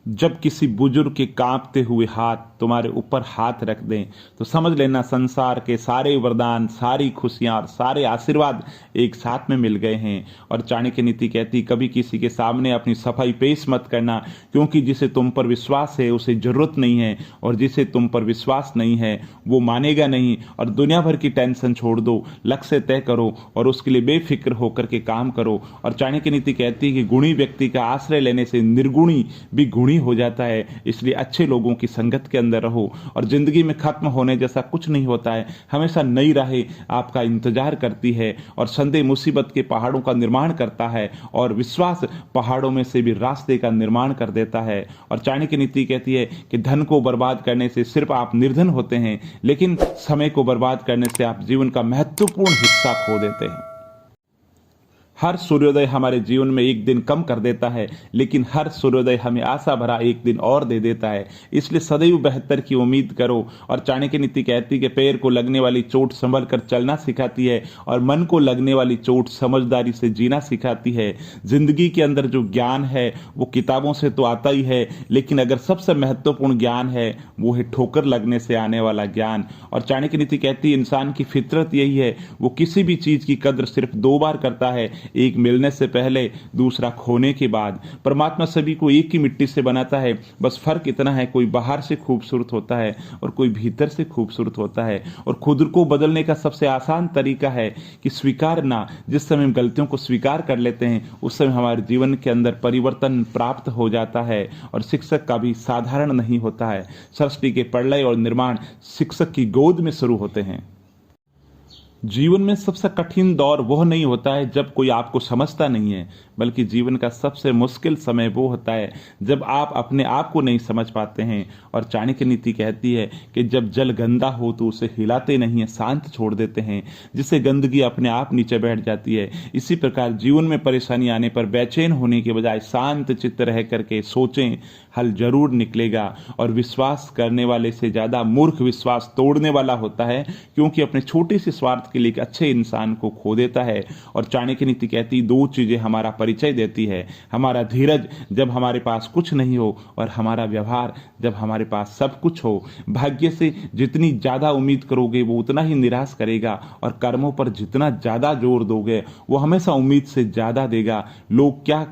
जब किसी बुजुर्ग के कांपते हुए हाथ तुम्हारे ऊपर हाथ रख दें तो समझ लेना संसार के सारे वरदान, सारी खुशियां और सारे आशीर्वाद एक साथ में मिल गए हैं। और चाणक्य नीति कहती, कभी किसी के सामने अपनी सफाई पेश मत करना, क्योंकि जिसे तुम पर विश्वास है उसे जरूरत नहीं है, और जिसे तुम पर विश्वास नहीं है वो मानेगा नहीं। और दुनिया भर की टेंशन छोड़ दो, लक्ष्य तय करो और उसके लिए बेफिक्र होकर के काम करो। और चाणक्य नीति कहती है कि गुणी व्यक्ति का आश्रय लेने से निर्गुणी भी गुणी हो जाता है, इसलिए अच्छे लोगों की संगत के अंदर रहो। और जिंदगी में खत्म होने जैसा कुछ नहीं होता है, हमेशा नई राहें आपका इंतजार करती है। और संदेह मुसीबत के पहाड़ों का निर्माण करता है, और विश्वास पहाड़ों में से भी रास्ते का निर्माण कर देता है। और चाणक्य नीति कहती है कि धन को बर्बाद करने से सिर्फ आप निर्धन होते हैं, लेकिन समय को बर्बाद करने से आप जीवन का महत्वपूर्ण हिस्सा खो देते हैं। हर सूर्योदय हमारे जीवन में एक दिन कम कर देता है, लेकिन हर सूर्योदय हमें आशा भरा एक दिन और दे देता है। इसलिए सदैव बेहतर की उम्मीद करो। और चाणक्य नीति कहती है कि पैर को लगने वाली चोट संभल कर चलना सिखाती है, और मन को लगने वाली चोट समझदारी से जीना सिखाती है। जिंदगी के अंदर जो ज्ञान है वो किताबों से तो आता ही है, लेकिन अगर सबसे महत्वपूर्ण ज्ञान है वो है ठोकर लगने से आने वाला ज्ञान। और चाणक्य नीति कहती है इंसान की फितरत यही है, वो किसी भी चीज की कद्र सिर्फ दो बार करता है, एक मिलने से पहले, दूसरा खोने के बाद। परमात्मा सभी को एक ही मिट्टी से बनाता है, बस फर्क इतना है कोई बाहर से खूबसूरत होता है और कोई भीतर से खूबसूरत होता है। और खुद को बदलने का सबसे आसान तरीका है कि स्वीकारना। जिस समय हम गलतियों को स्वीकार कर लेते हैं उस समय हमारे जीवन के अंदर परिवर्तन प्राप्त हो जाता है। और शिक्षक का भी साधारण नहीं होता है, सृष्टि के प्रलय और निर्माण शिक्षक की गोद में शुरू होते हैं। जीवन में सबसे कठिन दौर वह नहीं होता है जब कोई आपको समझता नहीं है, बल्कि जीवन का सबसे मुश्किल समय वो होता है जब आप अपने आप को नहीं समझ पाते हैं। और चाणक्य नीति कहती है कि जब जल गंदा हो तो उसे हिलाते नहीं है, शांत छोड़ देते हैं, जिससे गंदगी अपने आप नीचे बैठ जाती है। इसी प्रकार जीवन में परेशानी आने पर बेचैन होने के बजाय शांत चित्त रह करके सोचें, हल जरूर निकलेगा। और विश्वास करने वाले से ज्यादा मूर्ख विश्वास तोड़ने वाला होता है, क्योंकि अपने छोटे से स्वार्थ के लिए एक अच्छे इंसान को खो देता है। और चाणक्य नीति कहती दो चीजें हमारा परिचय देती है, हमारा धीरज जब हमारे पास कुछ नहीं हो, और हमारा व्यवहार जब हमारे पास सब कुछ हो। भाग्य से जितनी ज्यादा उम्मीद करोगे वो उतना ही निराश करेगा, और कर्मों पर जितना ज्यादा जोर दोगे वो हमेशा उम्मीद से ज्यादा देगा। लोग क्या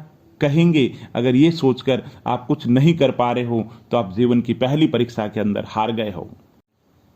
कहेंगे अगर ये सोचकर आप कुछ नहीं कर पा रहे हो तो आप जीवन की पहली परीक्षा के अंदर हार गए हो।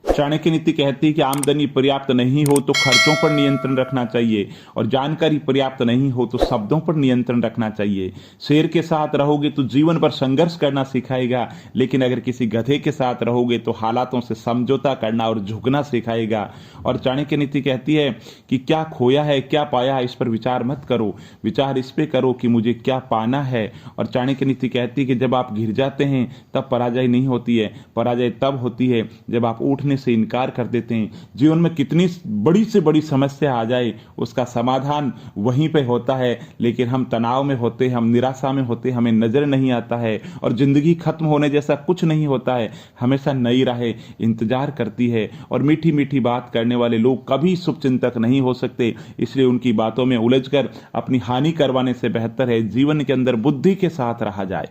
चाणक्य नीति कहती है कि आमदनी पर्याप्त नहीं हो तो खर्चों पर नियंत्रण रखना चाहिए, और जानकारी पर्याप्त नहीं हो तो शब्दों पर नियंत्रण रखना चाहिए। शेर के साथ रहोगे तो जीवन पर संघर्ष करना सिखाएगा, लेकिन अगर किसी गधे के साथ रहोगे तो हालातों से समझौता करना और झुकना सिखाएगा। और चाणक्य नीति कहती है कि क्या खोया है क्या पाया है इस पर विचार मत करो, विचार इस पे करो कि मुझे क्या पाना है। और चाणक्य नीति कहती है कि जब आप गिर जाते हैं तब पराजय नहीं होती है, पराजय तब होती है जब आप उठने से इनकार कर देते हैं। जीवन में कितनी बड़ी से बड़ी समस्या आ जाए उसका समाधान वहीं पे होता है, लेकिन हम तनाव में होते हैं, हम निराशा में होते हैं, हमें नजर नहीं आता है। और जिंदगी खत्म होने जैसा कुछ नहीं होता है, हमेशा नई राहें इंतजार करती है। और मीठी मीठी बात करने वाले लोग कभी शुभचिंतक नहीं हो सकते, इसलिए उनकी बातों में उलझकर अपनी हानि करवाने से बेहतर है जीवन के अंदर बुद्धि के साथ रहा जाए।